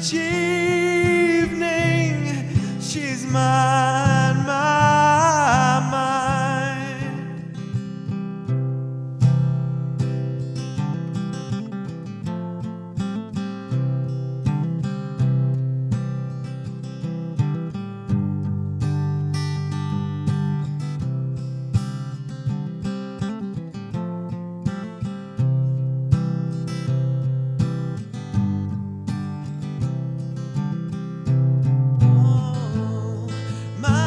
each evening. She's mine, mine. My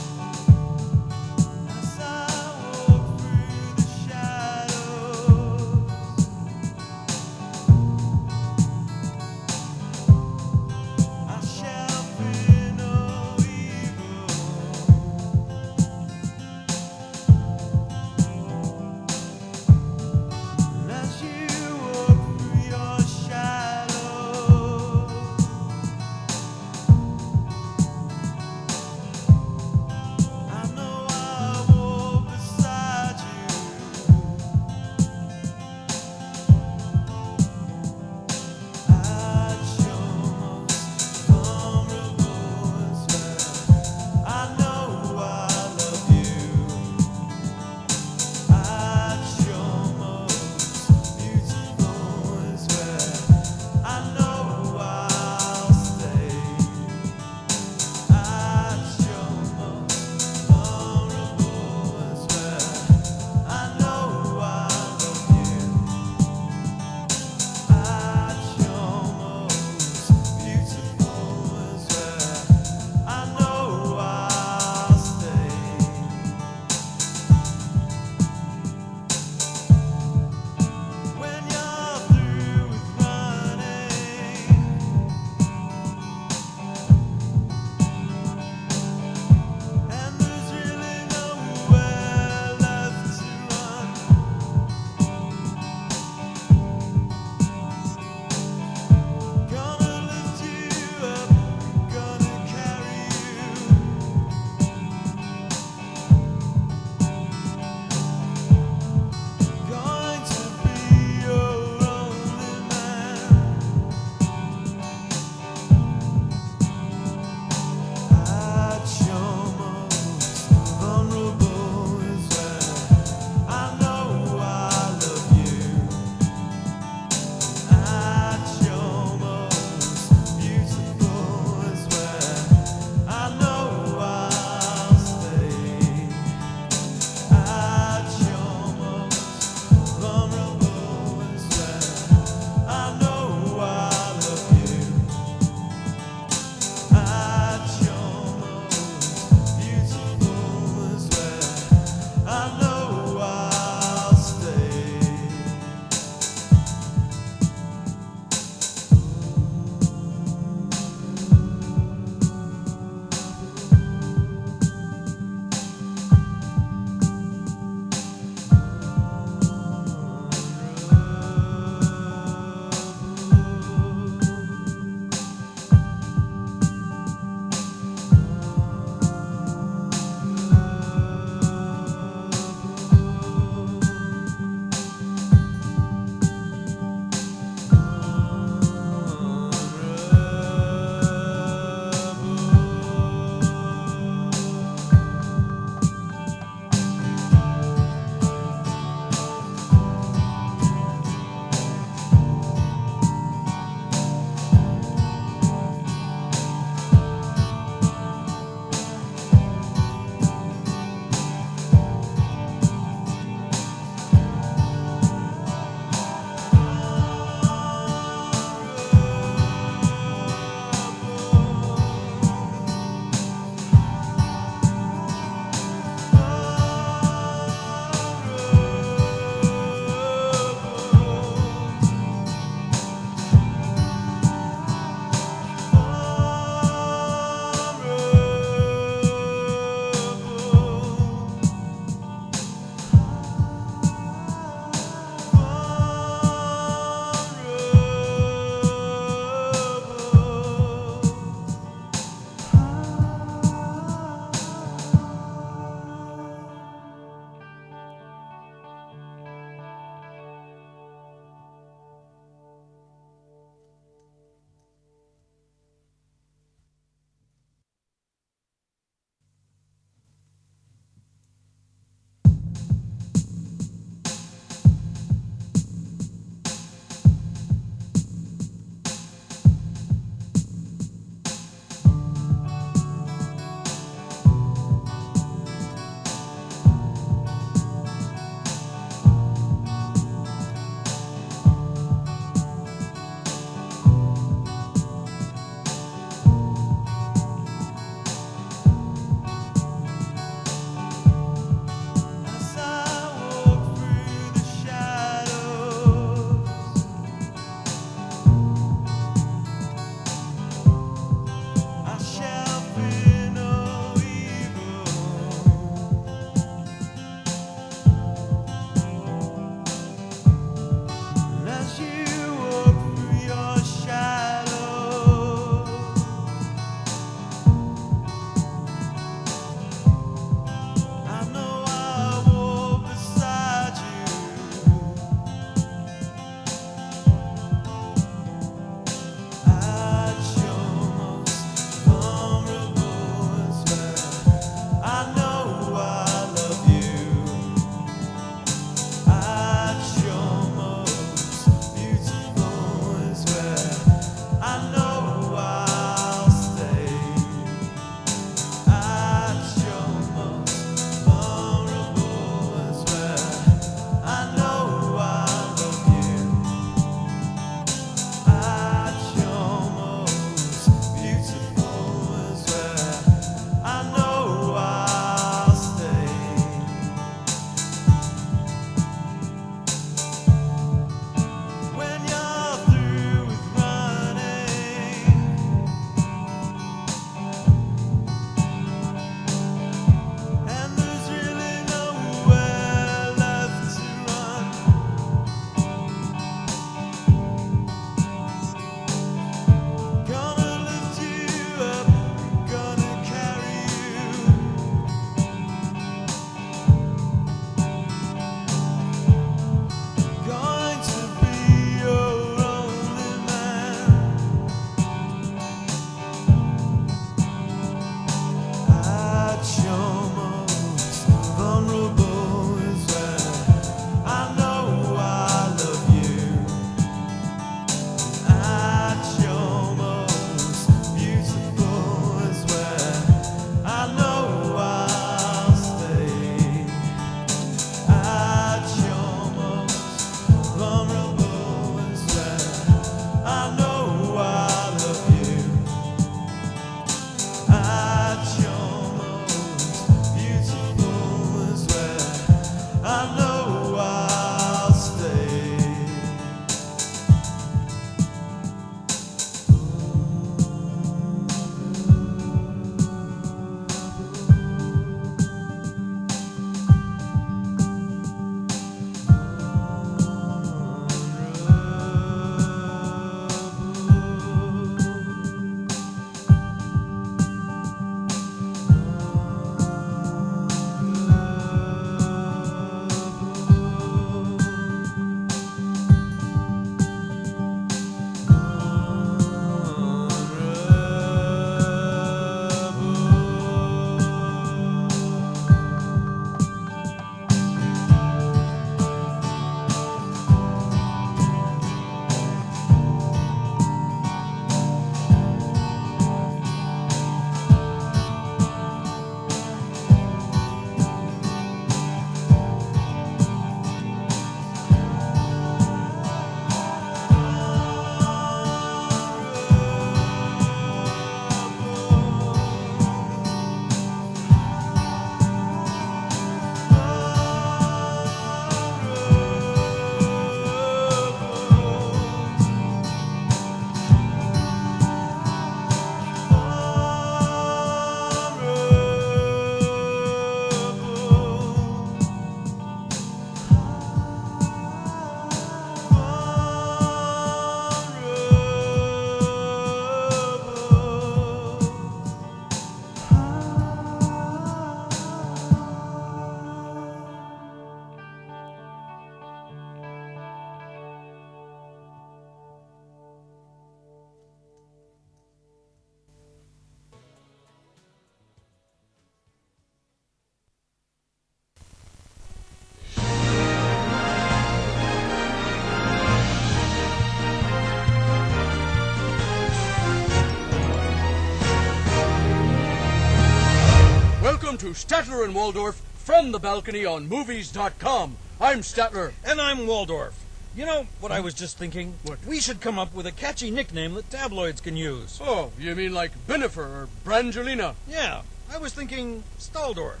down to Stadler and Waldorf from the balcony on movies.com. I'm Stadler. And I'm Waldorf. You know what I was just thinking? What? We should come up with a catchy nickname that tabloids can use. Oh, you mean like Benifer or Brangelina? Yeah, I was thinking Staldorf.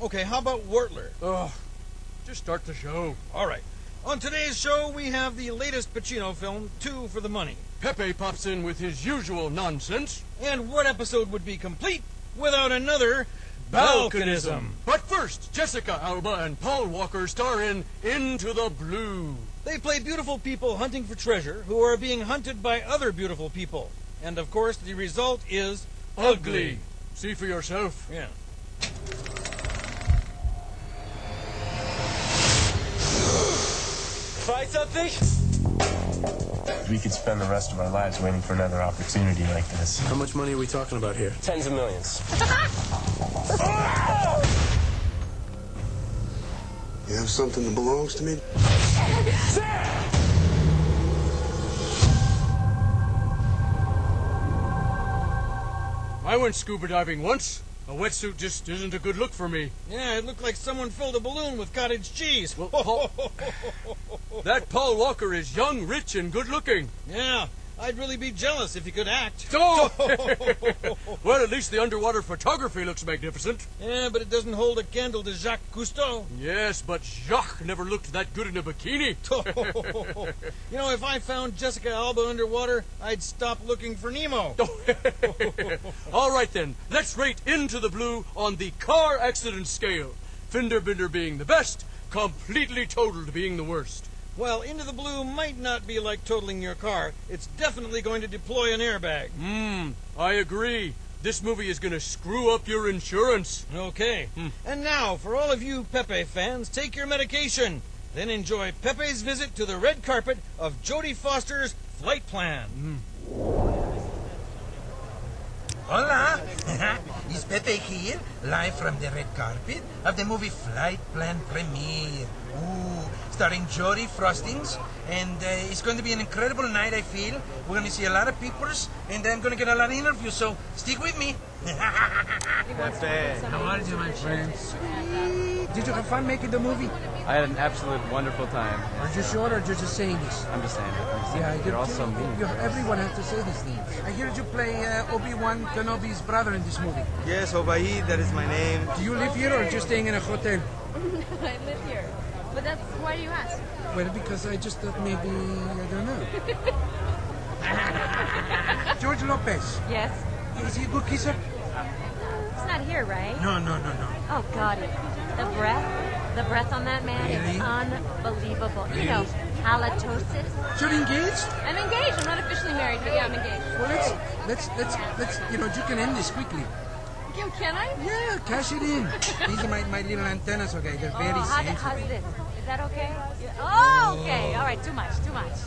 Okay, how about Wortler? Oh, just start the show. All right. On today's show, we have the latest Pacino film, Two for the Money. Pepe pops in with his usual nonsense. And what episode would be complete without another Balkanism? But first, Jessica Alba and Paul Walker star in Into the Blue. They play beautiful people hunting for treasure who are being hunted by other beautiful people. And of course, the result is ugly. See for yourself. Yeah. Try something? We could spend the rest of our lives waiting for another opportunity like this. How much money are we talking about here? Tens of millions. You have something that belongs to me? I went scuba diving once. A wetsuit just isn't a good look for me. Yeah, it looked like someone filled a balloon with cottage cheese. Well, that Paul Walker is young, rich, and good-looking. Yeah, I'd really be jealous if he could act. Oh! Well, at least the underwater photography looks magnificent. Yeah, but it doesn't hold a candle to Jacques Cousteau. Yes, but Jacques never looked that good in a bikini. You know, if I found Jessica Alba underwater, I'd stop looking for Nemo. All right, then. Let's rate Into the Blue on the car accident scale. Fender Bender being the best, completely totaled being the worst. Well, Into the Blue might not be like totaling your car. It's definitely going to deploy an airbag. I agree. This movie is going to screw up your insurance. Okay. And now, for all of you Pepe fans, take your medication. Then enjoy Pepe's visit to the red carpet of Jodie Foster's Flight Plan. Hola! Is Pepe here, live from the red carpet of the movie Flight Plan premiere. Ooh, starring Jodie Frostings, and it's going to be an incredible night, I feel. We're going to see a lot of peoples, and I'm going to get a lot of interviews, so stick with me. Pepe, how are you, my friend? Did you have fun making the movie? I had an absolute wonderful time. Are you sure, or you're just saying this? I'm just saying it. Yeah, you're all so mean. Everyone has to say these things. I heard you play Obi-Wan Kenobi's brother in this movie. Yes, Obaid, that is my name. Do you live here, or just staying in a hotel? I live here. But that's why you ask. Well, because I just thought maybe, I don't know. George Lopez. Yes? Is he a good kisser? He's not here, right? No. Oh, God. The breath on that man Really? is unbelievable. You know, halitosis. You're engaged? I'm engaged. I'm not officially married, but yeah, I'm engaged. Well, let's, you can end this quickly. Can I? Yeah, cash it in. These are my little antennas, okay? They're very sensitive. How's this? Is that okay? Oh, okay. All right, too much.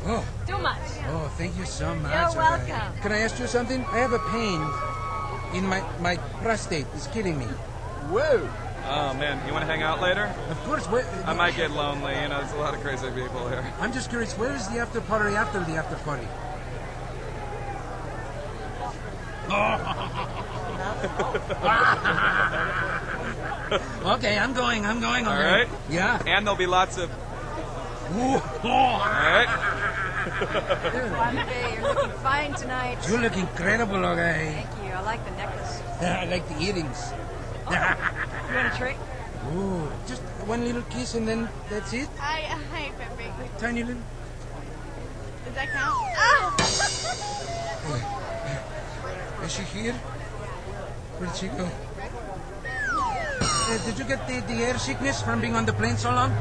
Oh. Too much. Oh, thank you so much. You're okay. welcome. Can I ask you something? I have a pain in my prostate. It's killing me. Whoa! Oh, man, you want to hang out later? Of course. Where, I might get lonely, you know, there's a lot of crazy people here. I'm just curious, where is the after party after the after party? Okay, I'm going. All Okay. right? Yeah. And there'll be lots of... All right? Hey, you're looking fine tonight. You look incredible, okay? Thank you. I like the necklace. I like the earrings. You want a trick? Ooh, just one little kiss and then that's it? Hi, Pepe. Tiny little... Does that count? Is she here? Where'd she go? Did you get the air sickness from being on the plane so long?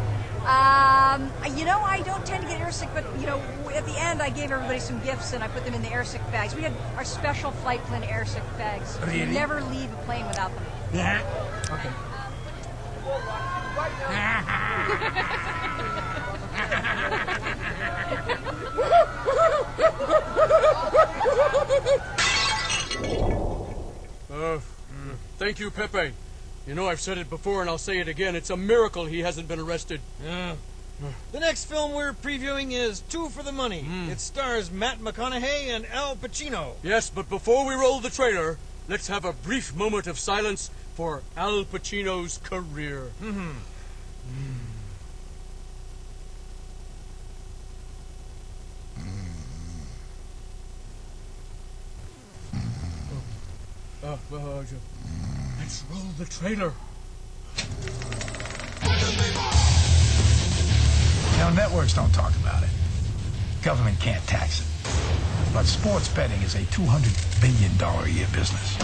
You know, I don't tend to get airsick, but, you know, at the end I gave everybody some gifts and I put them in the airsick bags. We had our special flight plan airsick bags. Really? You never leave a plane without them. Yeah. Okay. Thank you, Pepe. You know, I've said it before and I'll say it again. It's a miracle he hasn't been arrested. Yeah. The next film we're previewing is Two for the Money. It stars Matt McConaughey and Al Pacino. Yes, but before we roll the trailer, let's have a brief moment of silence for Al Pacino's career. Let's roll the trailer. Now, networks don't talk about it. Government can't tax it. But sports betting is a $200 billion a year business.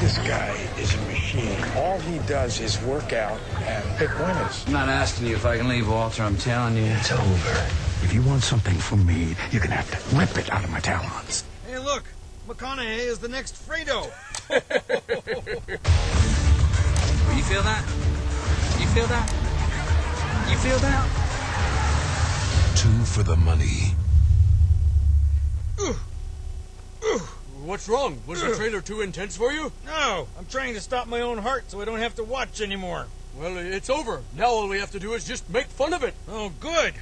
This guy is a machine. All he does is work out and pick winners. I'm not asking you if I can leave, Walter. I'm telling you. It's over. If you want something from me, you're going to have to rip it out of my talons. Hey, look. McConaughey is the next Fredo. You feel that? You feel that? You feel that? 2 for the money. What's wrong? Was the trailer too intense for you? No, I'm trying to stop my own heart so I don't have to watch anymore. Well, it's over. Now all we have to do is just make fun of it. Oh, good.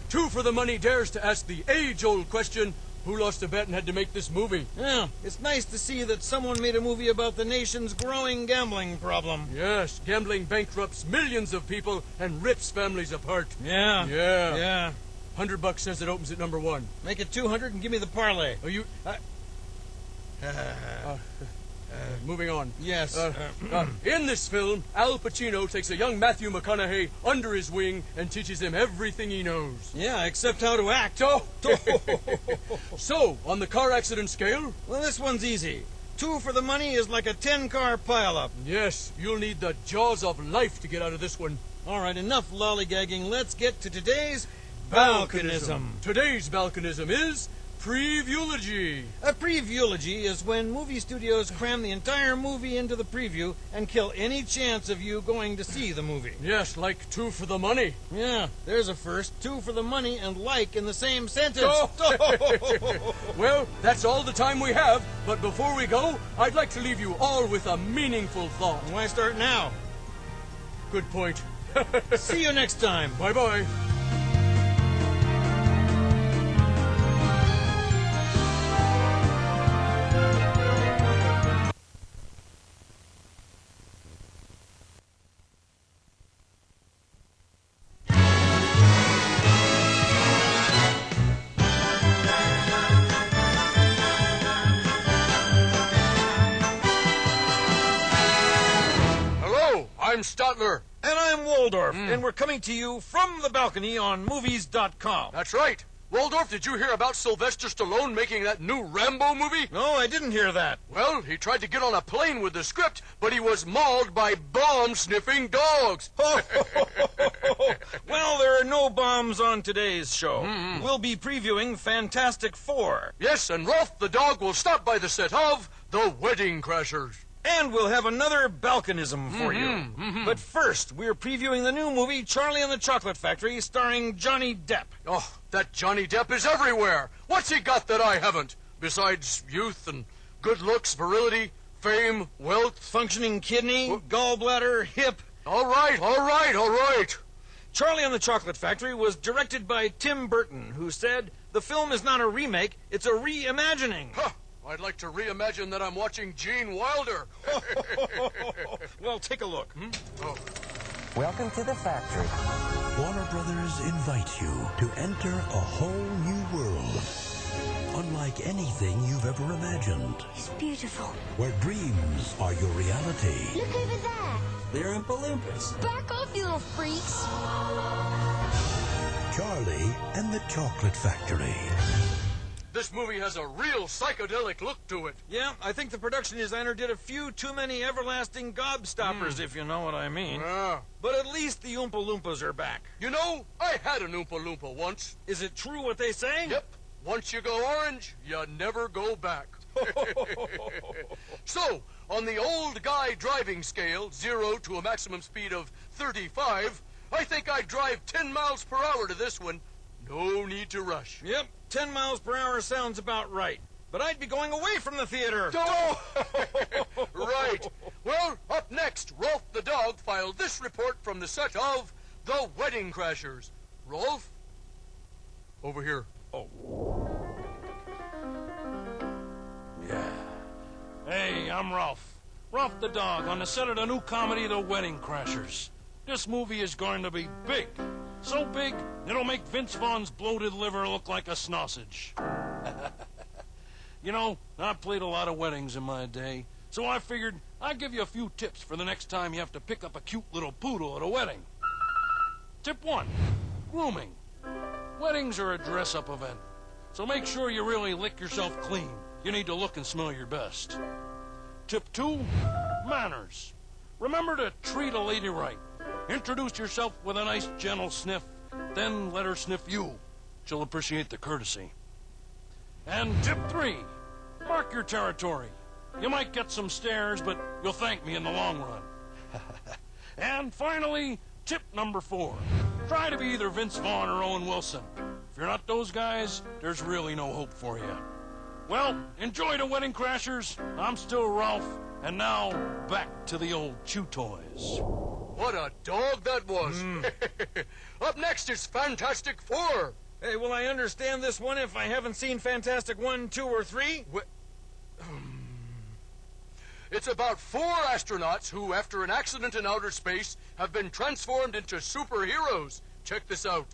2 for the money dares to ask the age-old question, who lost a bet and had to make this movie? Yeah, it's nice to see that someone made a movie about the nation's growing gambling problem. Yes, gambling bankrupts millions of people and rips families apart. Yeah. $100 says it opens at number 1. Make it 200 and give me the parlay. Oh, you... moving on. Yes. In this film, Al Pacino takes a young Matthew McConaughey under his wing and teaches him everything he knows. Yeah, except how to act. So, on the car accident scale? Well, this one's easy. 2 for the money is like a 10-car pileup. Yes, you'll need the jaws of life to get out of this one. All right, enough lollygagging. Let's get to today's balconism. Today's balconism is previewlogy. A previewlogy is when movie studios cram the entire movie into the preview and kill any chance of you going to see the movie. Yes, like 2 for the money. Yeah, there's a first. 2 for the money and like in the same sentence. Well, that's all the time we have. But before we go, I'd like to leave you all with a meaningful thought. Why start now? Good point. See you next time. Bye-bye. I'm Stadler. And I'm Waldorf, and we're coming to you from the balcony on movies.com. That's right. Waldorf, did you hear about Sylvester Stallone making that new Rambo movie? No, I didn't hear that. Well, he tried to get on a plane with the script, but he was mauled by bomb-sniffing dogs. Well, there are no bombs on today's show. We'll be previewing Fantastic Four. Yes, and Rolf the dog will stop by the set of The Wedding Crashers. And we'll have another balconism for you. But first, we're previewing the new movie Charlie and the Chocolate Factory starring Johnny Depp. Oh, that Johnny Depp is everywhere. What's he got that I haven't? Besides youth and good looks, virility, fame, wealth. Functioning kidney, gallbladder, hip. All right. Charlie and the Chocolate Factory was directed by Tim Burton, who said, "The film is not a remake, it's a reimagining." Huh. I'd like to reimagine that I'm watching Gene Wilder. Well, take a look. Welcome to the factory. Warner Brothers invites you to enter a whole new world. Unlike anything you've ever imagined. It's beautiful. Where dreams are your reality. Look over there. They're Oompa Loompas. Back off, you little freaks. Charlie and the Chocolate Factory. This movie has a real psychedelic look to it. Yeah, I think the production designer did a few too many everlasting gobstoppers, if you know what I mean. Yeah. But at least the Oompa Loompas are back. You know, I had an Oompa Loompa once. Is it true what they say? Yep. Once you go orange, you never go back. So, on the old guy driving scale, 0 to a maximum speed of 35, I think I'd drive 10 miles per hour to this one. No need to rush. Yep, 10 miles per hour sounds about right. But I'd be going away from the theater. Oh! Right. Well, up next, Rolf the dog filed this report from the set of The Wedding Crashers. Rolf? Over here. Oh. Yeah. I'm Ralph. Ralph the dog on the set of the new comedy, The Wedding Crashers. This movie is going to be big. So big, it'll make Vince Vaughn's bloated liver look like a sausage. You know, I've played a lot of weddings in my day, so I figured I'd give you a few tips for the next time you have to pick up a cute little poodle at a wedding. Tip 1, grooming. Weddings are a dress-up event, so make sure you really lick yourself clean. You need to look and smell your best. Tip 2, manners. Remember to treat a lady right. Introduce yourself with a nice, gentle sniff, then let her sniff you. She'll appreciate the courtesy. And tip 3, mark your territory. You might get some stares, but you'll thank me in the long run. And finally, tip number 4, try to be either Vince Vaughn or Owen Wilson. If you're not those guys, there's really no hope for you. Well, enjoy The Wedding Crashers. I'm still Ralph, and now back to the old chew toys. What a dog that was. Up next is Fantastic Four. Hey, will I understand this one if I haven't seen Fantastic 1, 2, or 3? It's about 4 astronauts who, after an accident in outer space, have been transformed into superheroes. Check this out.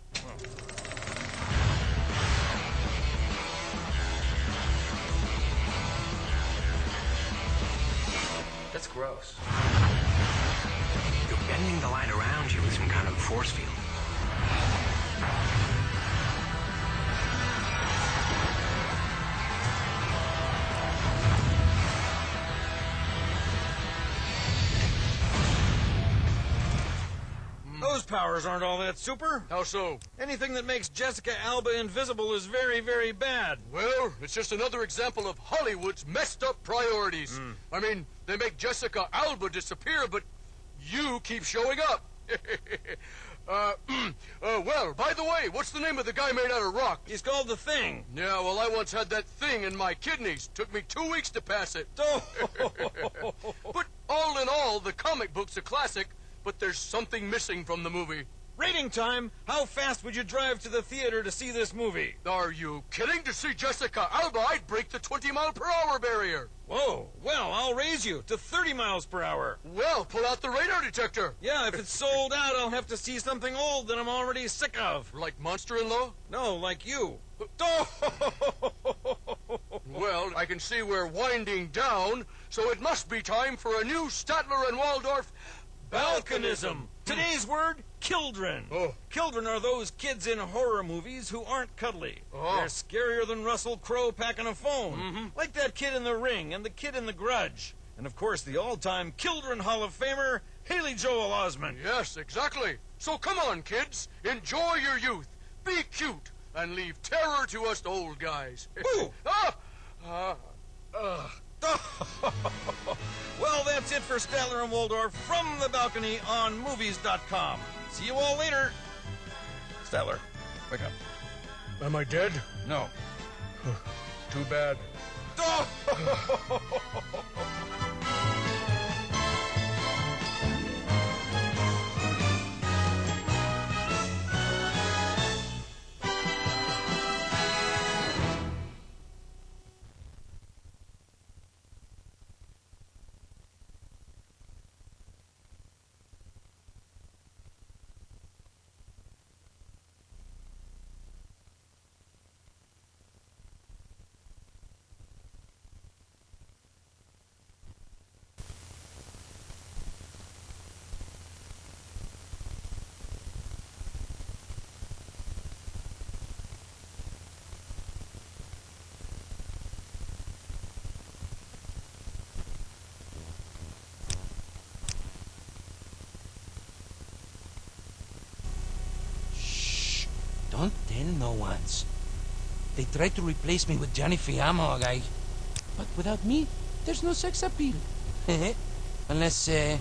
That's gross. You're bending the light around you with some kind of force field. Those powers aren't all that super. How so? Anything that makes Jessica Alba invisible is very, very bad. Well, it's just another example of Hollywood's messed up priorities. I mean, they make Jessica Alba disappear, but you keep showing up. Well, by the way, what's the name of the guy made out of rock? He's called The Thing. Yeah, well, I once had that thing in my kidneys. Took me 2 weeks to pass it. But all in all, the comic book's a classic, but there's something missing from the movie. Rating time. How fast would you drive to the theater to see this movie? Are you kidding? To see Jessica Alba, I'd break the 20-mile-per-hour barrier. Whoa. Well, I'll raise you to 30 miles per hour. Well, pull out the radar detector. Yeah, if it's sold out, I'll have to see something old that I'm already sick of. Like Monster-in-Law? No, like you. Well, I can see we're winding down, so it must be time for a new Stadler and Waldorf Balkanism. Today's word, children. Children are those kids in horror movies who aren't cuddly. They're scarier than Russell Crowe packing a phone. Like that kid in The Ring and the kid in The Grudge. And of course, the all-time Children Hall of Famer, Haley Joel Osment. Yes, exactly. So come on, kids. Enjoy your youth. Be cute. And leave terror to us old guys. Well, that's it for Stadler and Waldorf from the balcony on movies.com. See you all later. Stadler, wake up. Am I dead? No. Too bad. Don't tell no ones. They tried to replace me with Johnny Fiamma, guy. But without me, there's no sex appeal. Unless, 2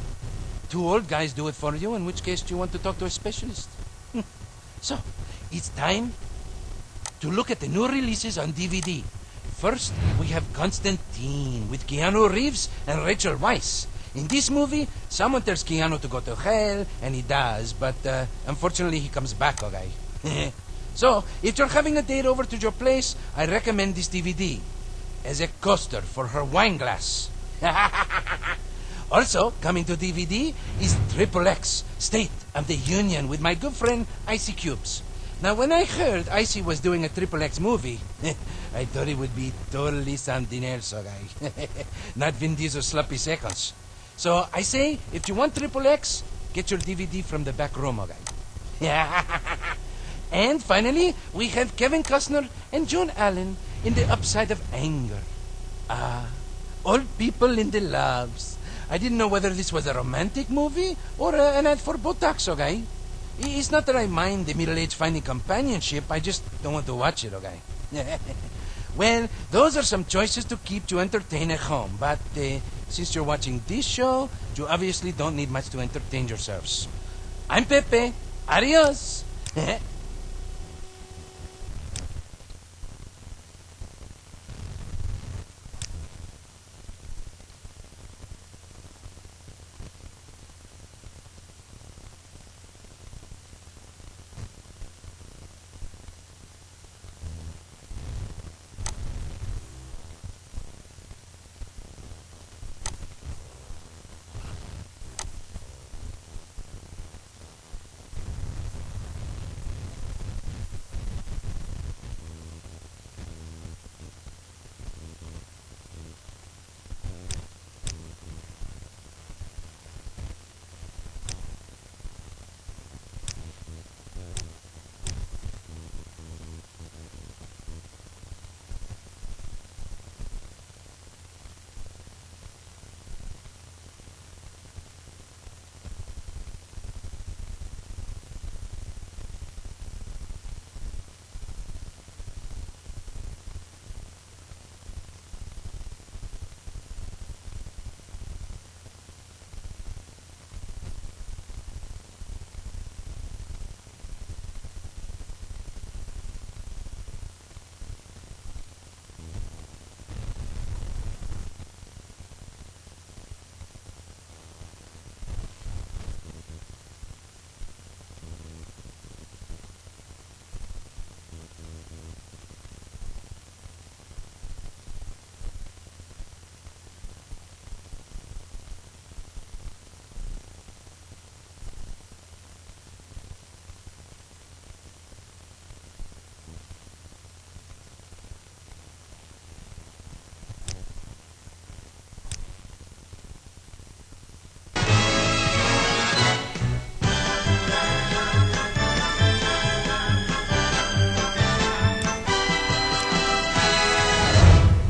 old guys do it for you, in which case you want to talk to a specialist. So, it's time to look at the new releases on DVD. First, we have Constantine with Keanu Reeves and Rachel Weisz. In this movie, someone tells Keanu to go to hell, and he does, but unfortunately he comes back, okay? So, if you're having a date over to your place, I recommend this DVD as a coaster for her wine glass. Also, coming to DVD is Triple X, State of the Union, with my good friend Icy Cubes. Now, when I heard Icy was doing a Triple X movie, I thought it would be totally something else, okay? Not Vin Diesel's sloppy seconds. So I say, if you want Triple X, get your DVD from the back room, okay? And finally, we have Kevin Costner and Joan Allen in The Upside of Anger. Old people in the loves. I didn't know whether this was a romantic movie or an ad for Botox, okay? It's not that I mind the middle-aged finding companionship, I just don't want to watch it, okay? Well, those are some choices to keep to entertain at home, but since you're watching this show, you obviously don't need much to entertain yourselves. I'm Pepe. Adios.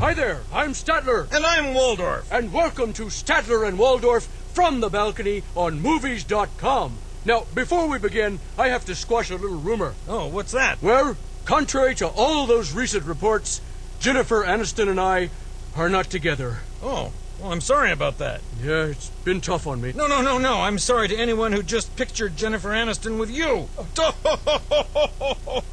Hi there, I'm Stadler. And I'm Waldorf. And welcome to Stadler and Waldorf from the balcony on movies.com. Now, before we begin, I have to squash a little rumor. Oh, what's that? Well, contrary to all those recent reports, Jennifer Aniston and I are not together. Oh, well, I'm sorry about that. Yeah, it's been tough on me. No. I'm sorry to anyone who just pictured Jennifer Aniston with you.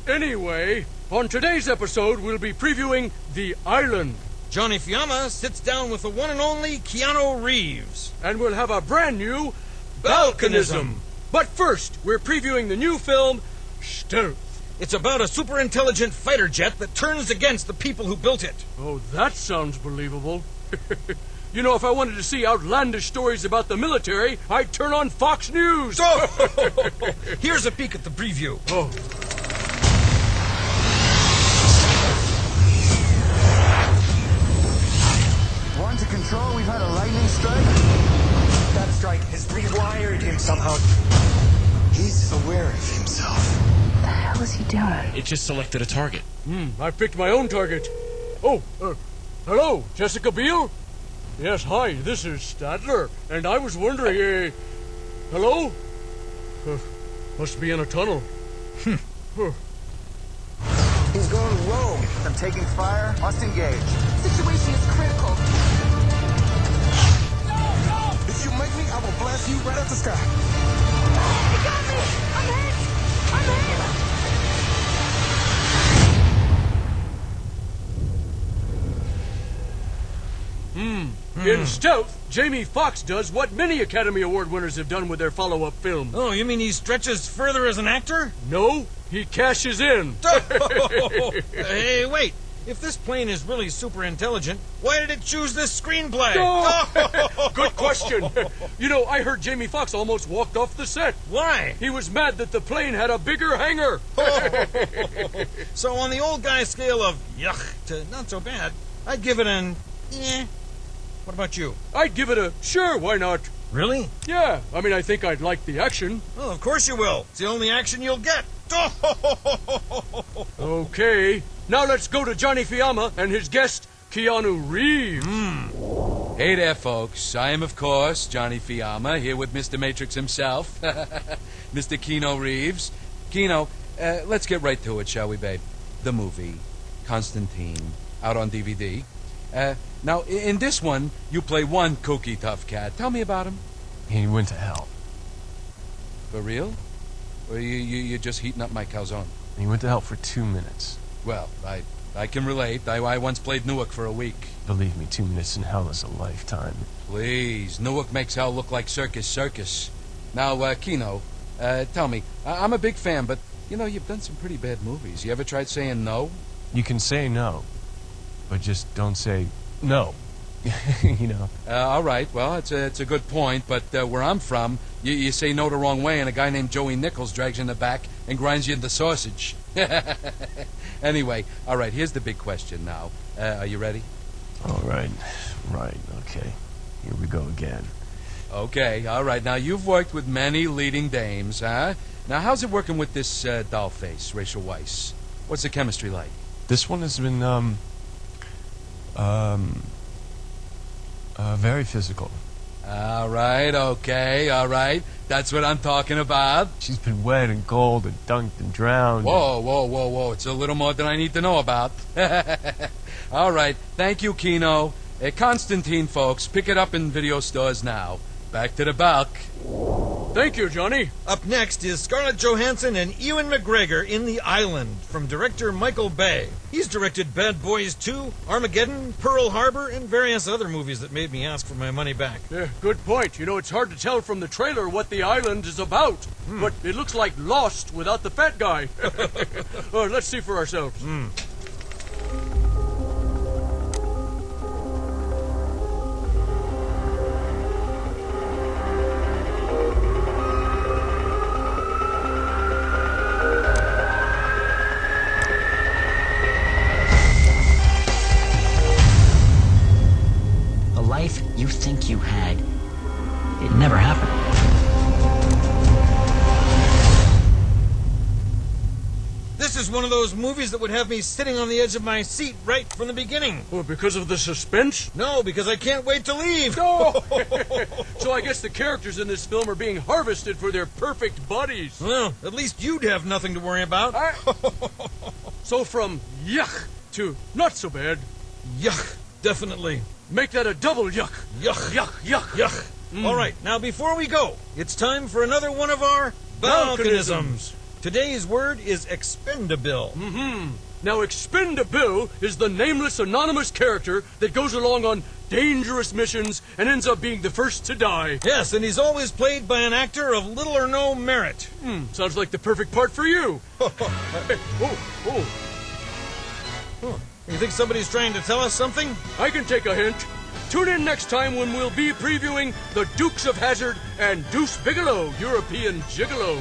Anyway, on today's episode, we'll be previewing The Island. Johnny Fiamma sits down with the one and only Keanu Reeves. And we'll have a brand new Balconism. But first, we're previewing the new film, Stealth. It's about a super intelligent fighter jet that turns against the people who built it. Oh, that sounds believable. You know, if I wanted to see outlandish stories about the military, I'd turn on Fox News. Here's a peek at the preview. Oh. One to control, we've had a lightning strike. That strike has rewired him somehow. He's aware of himself. What the hell is he doing? It just selected a target. I picked my own target. Oh, hello, Jessica Biel? Yes, hi, this is Stadler. And I was wondering, hello? Must be in a tunnel. He's going rogue. I'm taking fire. Must engage. Situation is critical. If you make me, I will blast you right out the sky. He got me! I'm hit! I'm hit! In Stealth, Jamie Foxx does what many Academy Award winners have done with their follow-up film. Oh, you mean he stretches further as an actor? No, he cashes in. Hey, wait. If this plane is really super intelligent, why did it choose this screenplay? Oh, good question. You know, I heard Jamie Foxx almost walked off the set. Why? He was mad that the plane had a bigger hangar. So on the old guy scale of yuck to not so bad, I'd give it an eh. What about you? I'd give it a sure, why not? Really? Yeah, I mean, I think I'd like the action. Well, of course you will. It's the only action you'll get. Okay, now let's go to Johnny Fiamma and his guest, Keanu Reeves. Hey there, folks. I am, of course, Johnny Fiamma, here with Mr. Matrix himself, Mr. Keanu Reeves. Keanu, let's get right to it, shall we, babe? The movie, Constantine, out on DVD. Now, in this one, you play one kooky tough cat. Tell me about him. He went to hell. For real? Or you're just heating up my calzone? He went to hell for 2 minutes. Well, I can relate. I once played Newark for a week. Believe me, 2 minutes in hell is a lifetime. Please, Newark makes hell look like circus. Now, Kino, tell me, I'm a big fan, but, you know, you've done some pretty bad movies. You ever tried saying no? You can say no, but just don't say no. You know. All right, well, it's a good point, but where I'm from, you say no the wrong way, and a guy named Joey Nichols drags you in the back and grinds you into sausage. Anyway, all right, here's the big question now. Are you ready? All right, okay. Here we go again. Okay, all right. Now, you've worked with many leading dames, huh? Now, how's it working with this doll face, Rachel Weisz? What's the chemistry like? This one has been, very physical. All right, okay, all right. That's what I'm talking about. She's been wet and cold and dunked and drowned. Whoa. It's a little more than I need to know about. All right, thank you, Kino. Constantine, folks, pick it up in video stores now. Back to the bulk. Thank you, Johnny. Up next is Scarlett Johansson and Ewan McGregor in The Island from director Michael Bay. He's directed Bad Boys 2, Armageddon, Pearl Harbor, and various other movies that made me ask for my money back. Yeah, good point. You know, it's hard to tell from the trailer what The Island is about. But it looks like Lost without the fat guy. Let's see for ourselves. Life you think you had, it never happened. This is one of those movies that would have me sitting on the edge of my seat right from the beginning. Oh, because of the suspense? No, because I can't wait to leave. No! So I guess the characters in this film are being harvested for their perfect bodies. Well, at least you'd have nothing to worry about. So from yuck to not so bad. Yuck, definitely. Make that a double yuck. Yuck. All right, now before we go, it's time for another one of our balkanisms. Today's word is expendable. Now, expendable is the nameless, anonymous character that goes along on dangerous missions and ends up being the first to die. Yes, and he's always played by an actor of little or no merit. Sounds like the perfect part for you. You think somebody's trying to tell us something? I can take a hint. Tune in next time when we'll be previewing The Dukes of Hazzard and Deuce Bigelow, European Gigolo.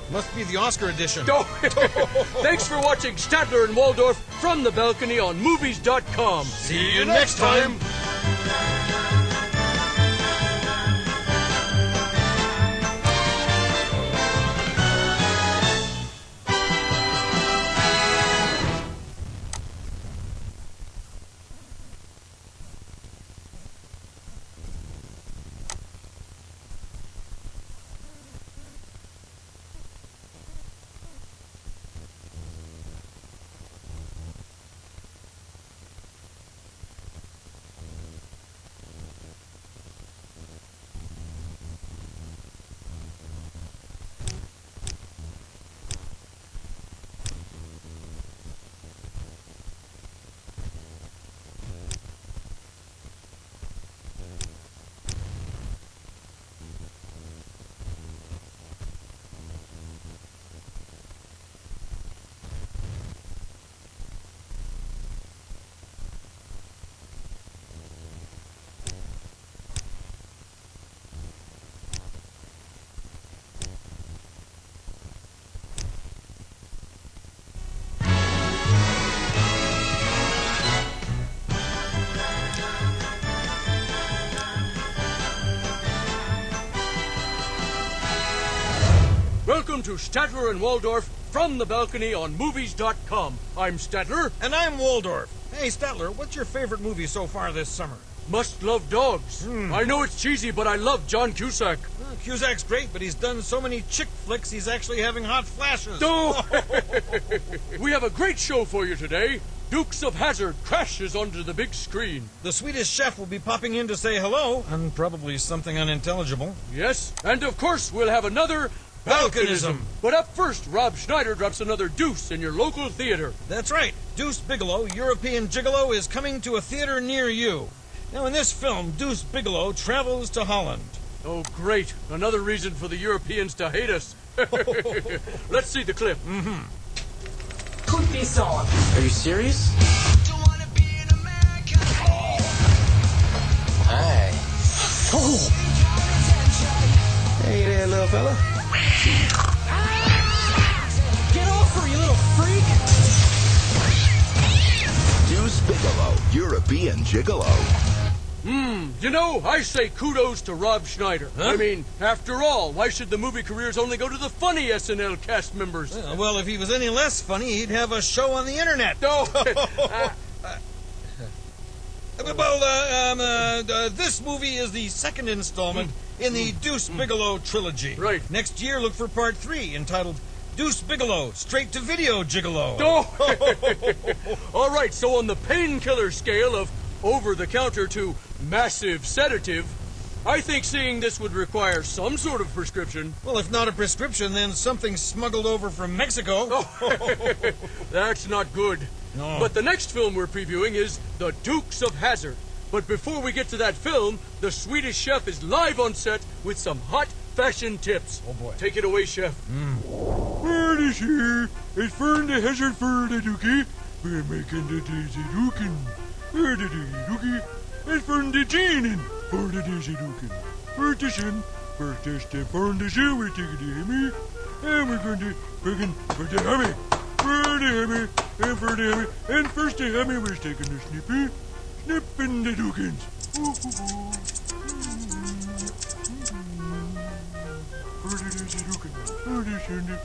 Must be the Oscar edition. Thanks for watching Stadler and Waldorf from the balcony on movies.com. See you next time. Welcome to Stadler and Waldorf from the balcony on movies.com. I'm Stadler. And I'm Waldorf. Hey, Stadler, what's your favorite movie so far this summer? Must Love Dogs. I know it's cheesy, but I love John Cusack. Well, Cusack's great, but he's done so many chick flicks, he's actually having hot flashes. Oh. We have a great show for you today. Dukes of Hazzard crashes onto the big screen. The Swedish chef will be popping in to say hello, and probably something unintelligible. Yes, and of course we'll have another Balkanism. But up first, Rob Schneider drops another deuce in your local theater. That's right. Deuce Bigalow, European Gigolo, is coming to a theater near you. Now, in this film, Deuce Bigalow travels to Holland. Oh, great. Another reason for the Europeans to hate us. Let's see the clip. Put this on. Are you serious? Hi. Oh. Hey there, little fella. Get off her, you little freak! Deuce Bigalow, European Gigolo. You know, I say kudos to Rob Schneider. Huh? I mean, after all, why should the movie careers only go to the funny SNL cast members? Well, if he was any less funny, he'd have a show on the internet. This movie is the second installment in the Deuce Bigalow trilogy. Right. Next year, look for part 3, entitled Deuce Bigalow, Straight to Video Gigolo. All right, so on the painkiller scale of over-the-counter to massive sedative, I think seeing this would require some sort of prescription. Well, if not a prescription, then something smuggled over from Mexico. That's not good. No. But the next film we're previewing is The Dukes of Hazzard. But before we get to that film, the Swedish chef is live on set with some hot fashion tips. Oh, boy. Take it away, chef. Where is here? It's for the Hazzard for the Dookie. We're making the Daisy Dookin'. For the Daisy Dookie. It's for the Gene for the Daisy Dookin'. First the sin. First the step for the shoe. We're taking the Hemi. And we're going to begin for the Hemi. For the Hemi. And for the Hemi. And first the Hemi, we're taking the Snippy. Snipping the Dookins. For the Daisy Dookin'. For the Shandy.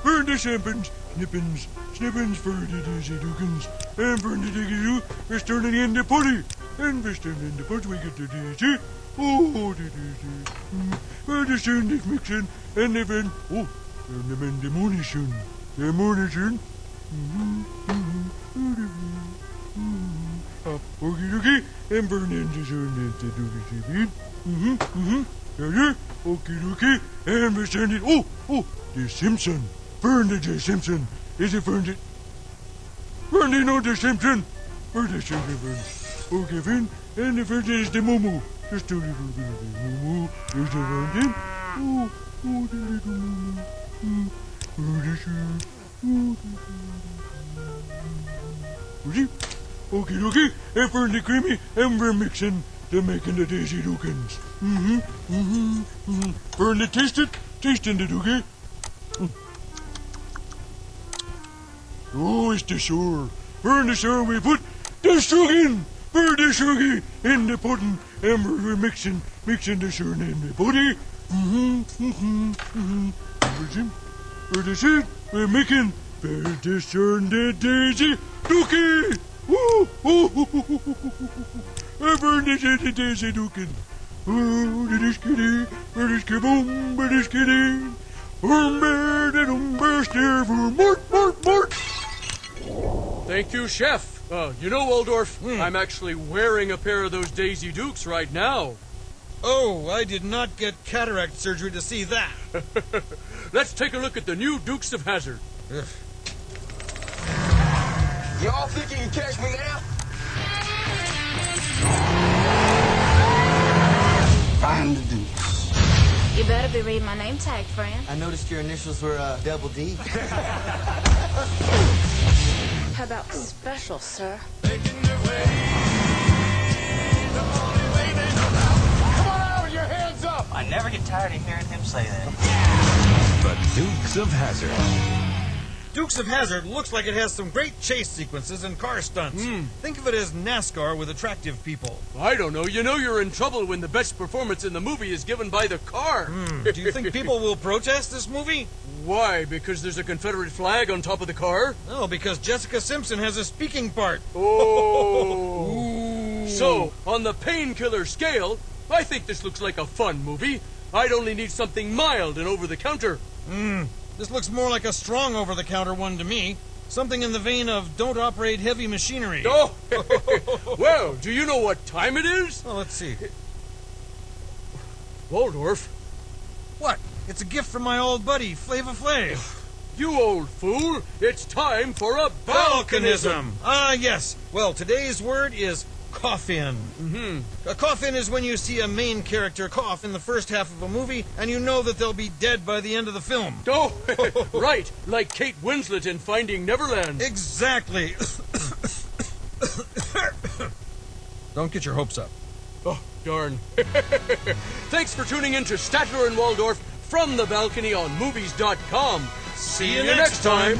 For the Sampins. Snippins for the Daisy Dookins. And for the Daisy Doo, we're turning in the putty. And we're turning in the putty, we get the Daisy. Oh, the Daisy. For the sun is mixing, and the then, and the morning sun. The morning sun. Okay, and burn in the sun into the Daisy. Okay, and we're sending, the Simpson. Burn the Simpson. Is it burned it? Burn it on the Simpson. Burn the Simpson burn. Okay, Finn. And the first is the Momo. Just a little bit of the Momo. There's the fountain. Oh, the little Momo. Okay. And burn the creamy. And we're mixing to making the Daisy Dookins. Burn the tasting the Dookie. Oh, it's the shore. Burn the shore, we put the sugar. Burn the sugar in the pudding, and we're mixing the sugar in the pudding. For the seed, we're making the sugar and the Daisy Dookie. I burn the Daisy Dookie. Oh, the skitty, the skiboom, the skitty. Mort. Thank you, Chef. You know, Waldorf, I'm actually wearing a pair of those Daisy Dukes right now. Oh, I did not get cataract surgery to see that. Let's take a look at the new Dukes of Hazzard. Y'all think you can catch me now? I'm the Dukes. You better be reading my name tag, friend. I noticed your initials were double D. How about special, sir? Come on out with your hands up! I never get tired of hearing him say that. The Dukes of Hazzard. Dukes of Hazzard looks like it has some great chase sequences and car stunts. Think of it as NASCAR with attractive people. I don't know. You know you're in trouble when the best performance in the movie is given by the car. Do you think people will protest this movie? Why? Because there's a Confederate flag on top of the car? No, because Jessica Simpson has a speaking part. Oh. So, on the painkiller scale, I think this looks like a fun movie. I'd only need something mild and over-the-counter. This looks more like a strong over-the-counter one to me. Something in the vein of don't operate heavy machinery. Oh! Well, do you know what time it is? Oh, let's see. Waldorf. What? It's a gift from my old buddy, Flava Flav. You old fool! It's time for a balkanism! Ah, yes. Well, today's word is cough-in. A cough-in is when you see a main character cough in the first half of a movie, and you know that they'll be dead by the end of the film. Oh, right, like Kate Winslet in Finding Neverland. Exactly. Don't get your hopes up. Oh, darn. Thanks for tuning in to Stadler and Waldorf from the balcony on movies.com. See you next time.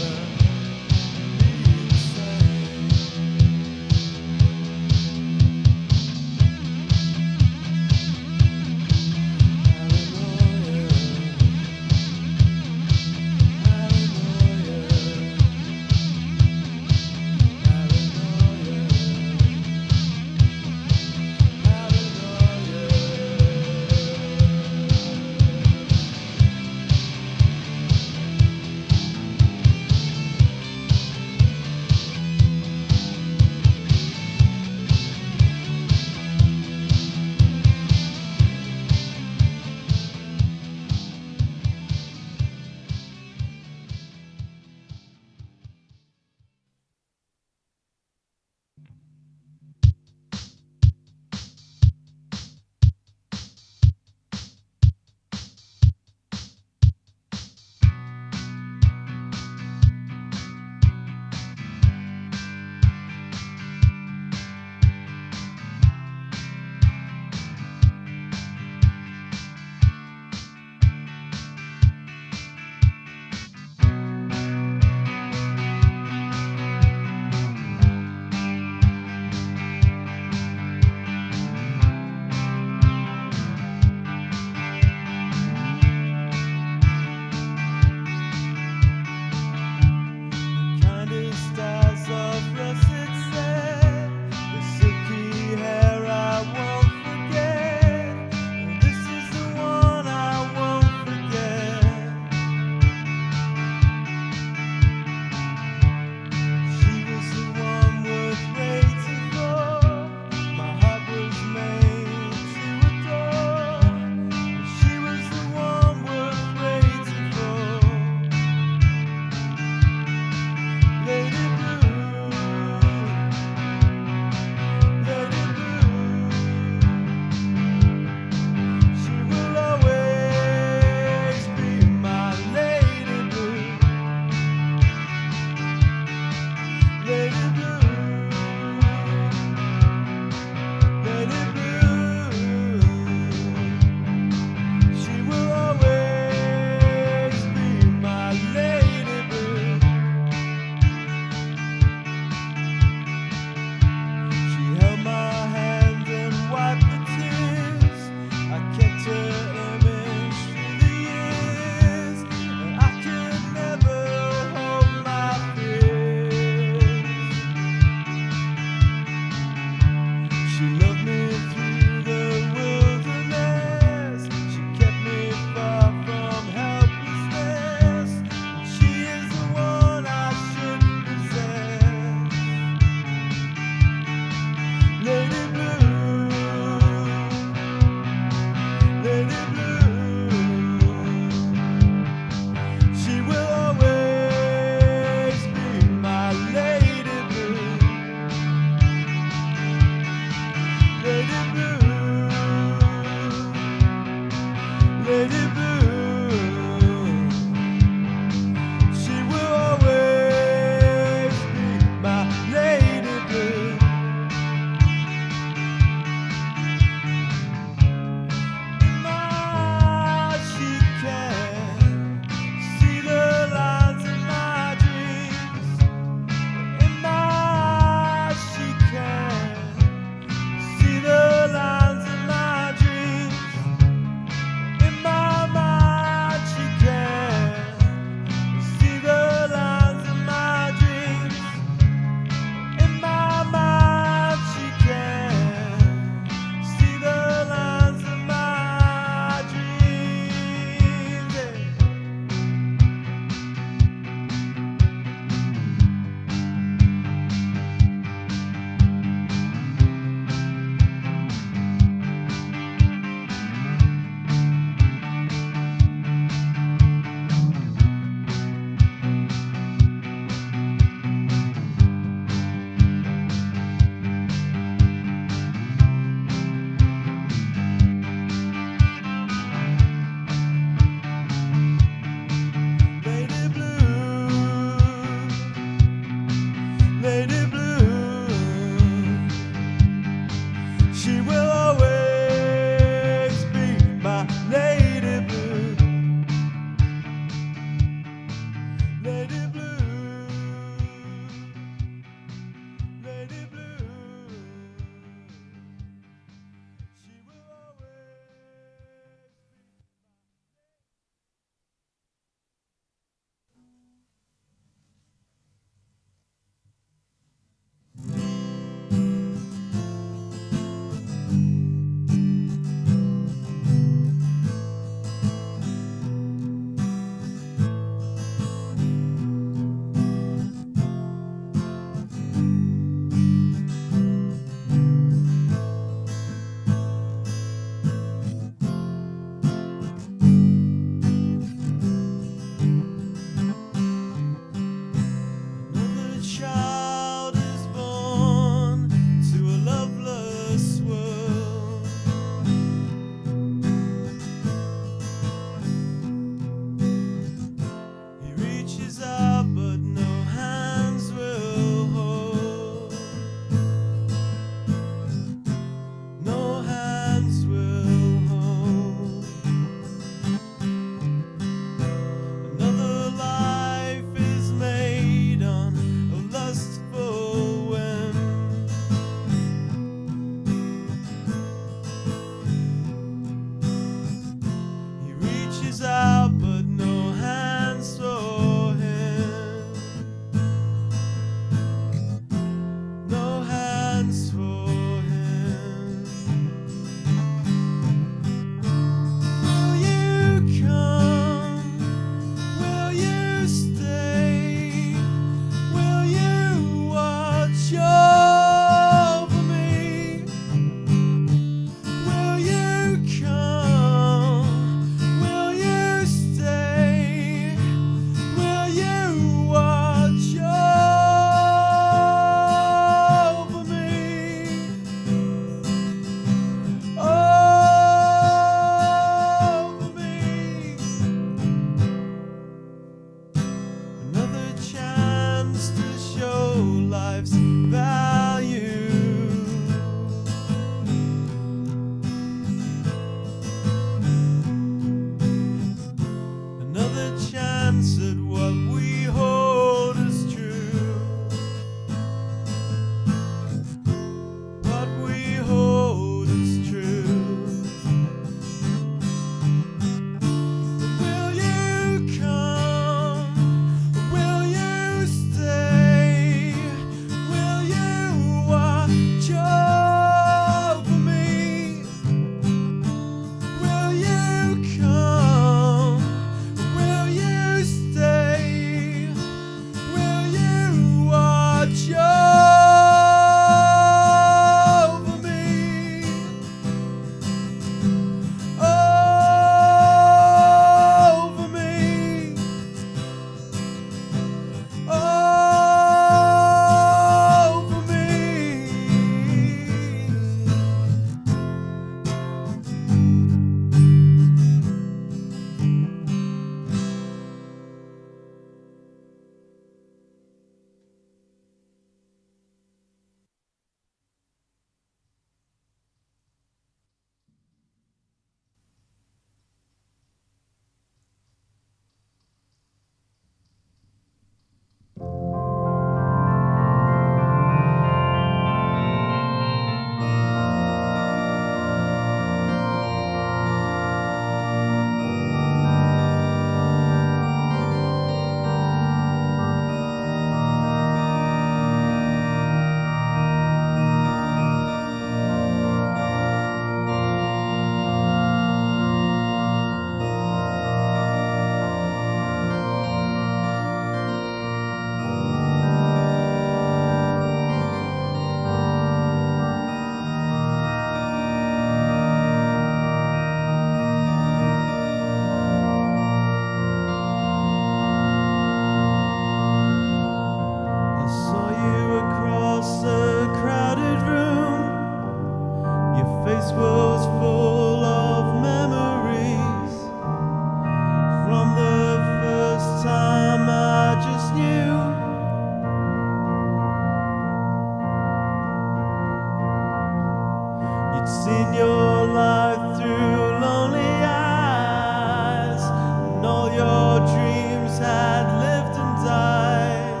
Seen your life through lonely eyes, and all your dreams had lived and died.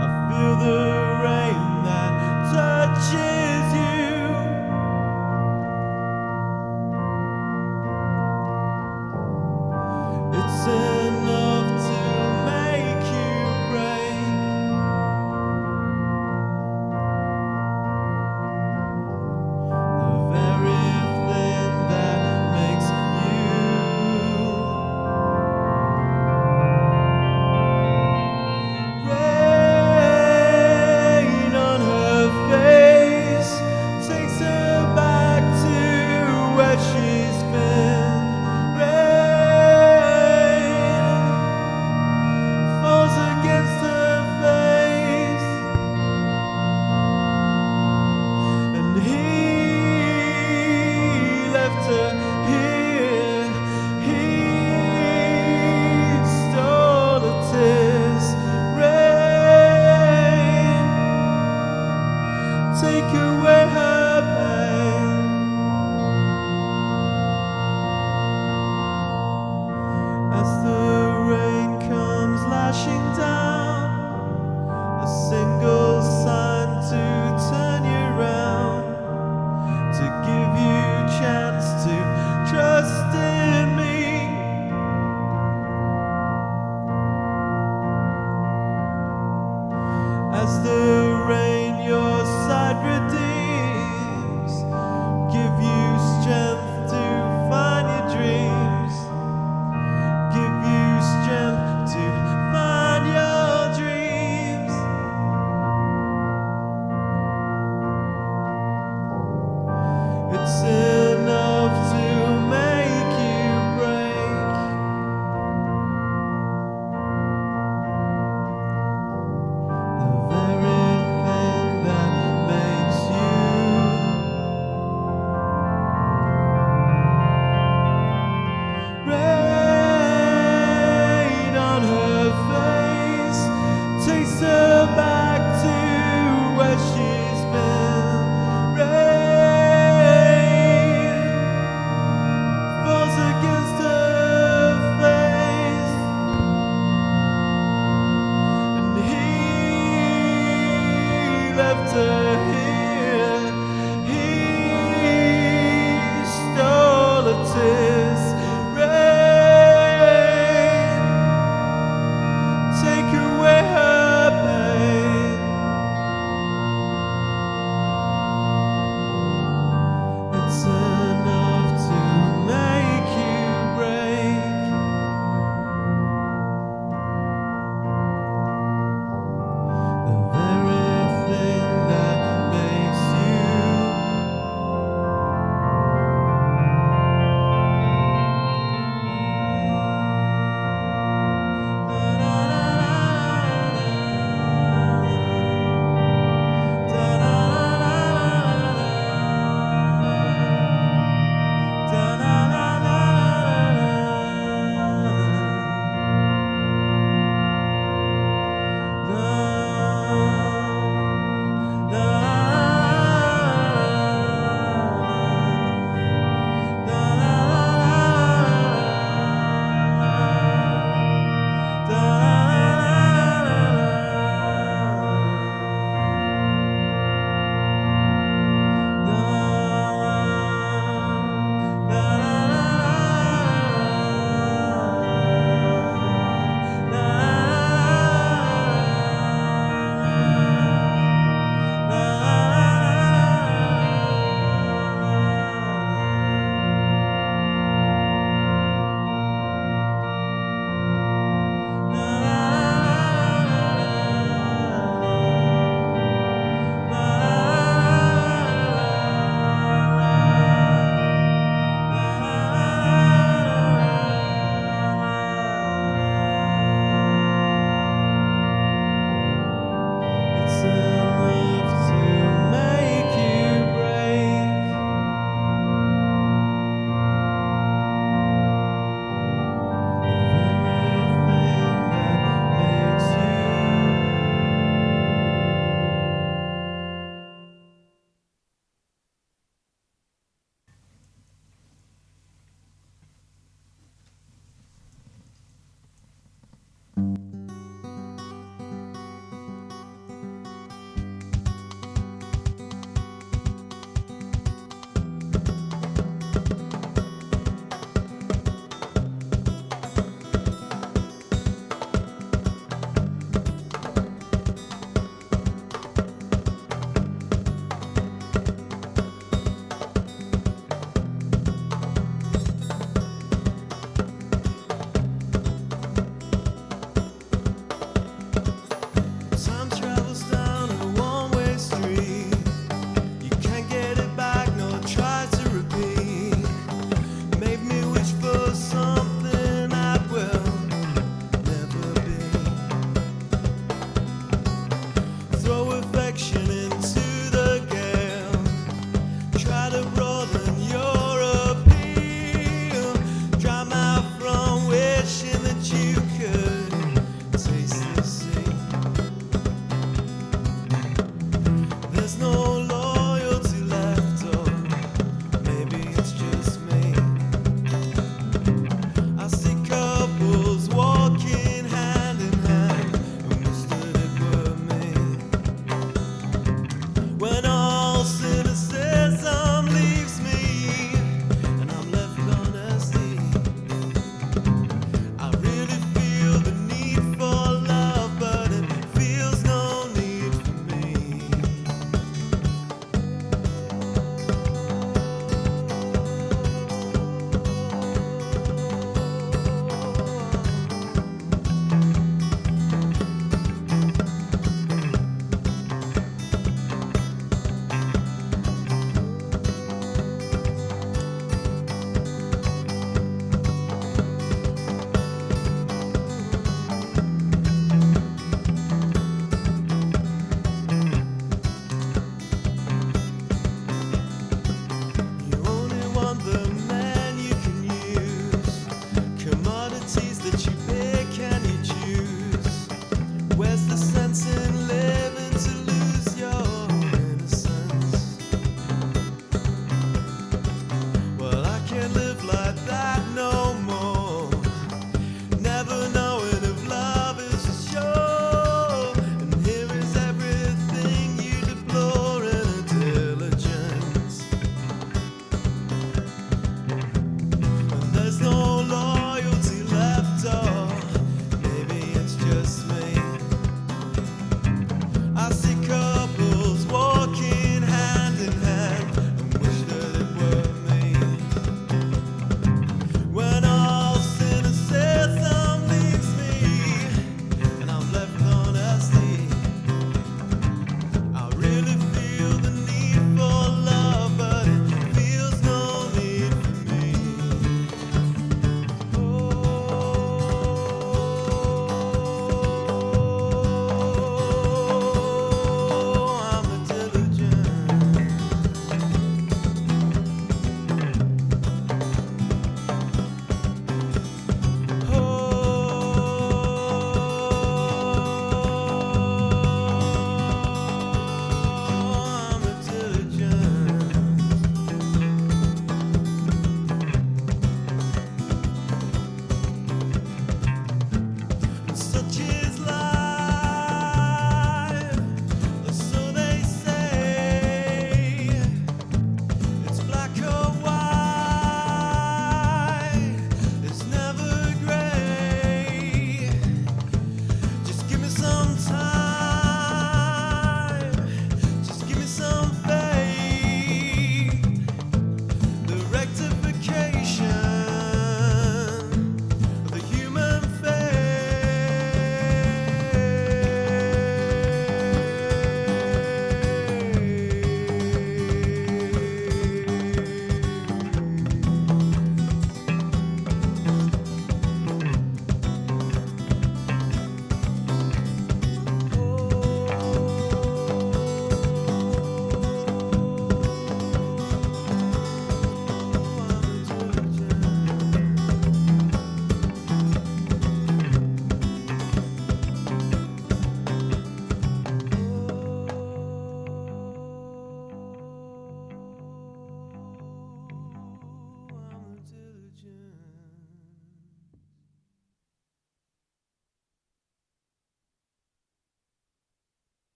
I feel the rain that touches you. It's enough to make you break. The very thing that makes you. Rain on her face takes her back to where she's been. Rain falls against her face, and he left her here. He stole her tears. Rain, take away her pain. As the rain comes lashing down, a single sign to turn you round, to give you chance to trust in me. As the rain your side redeems,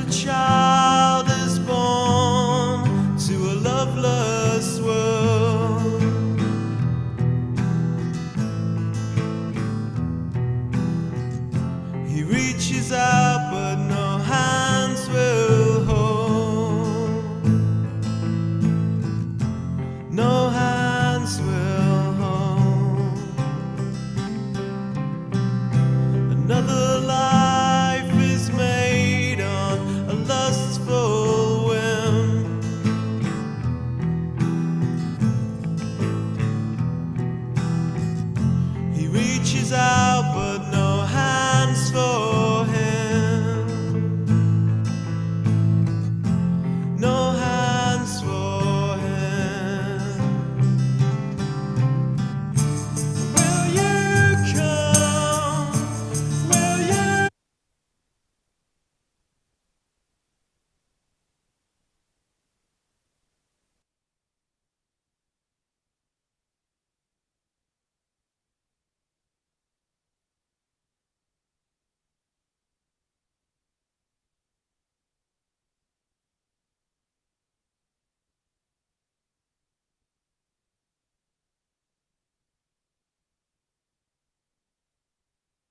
child.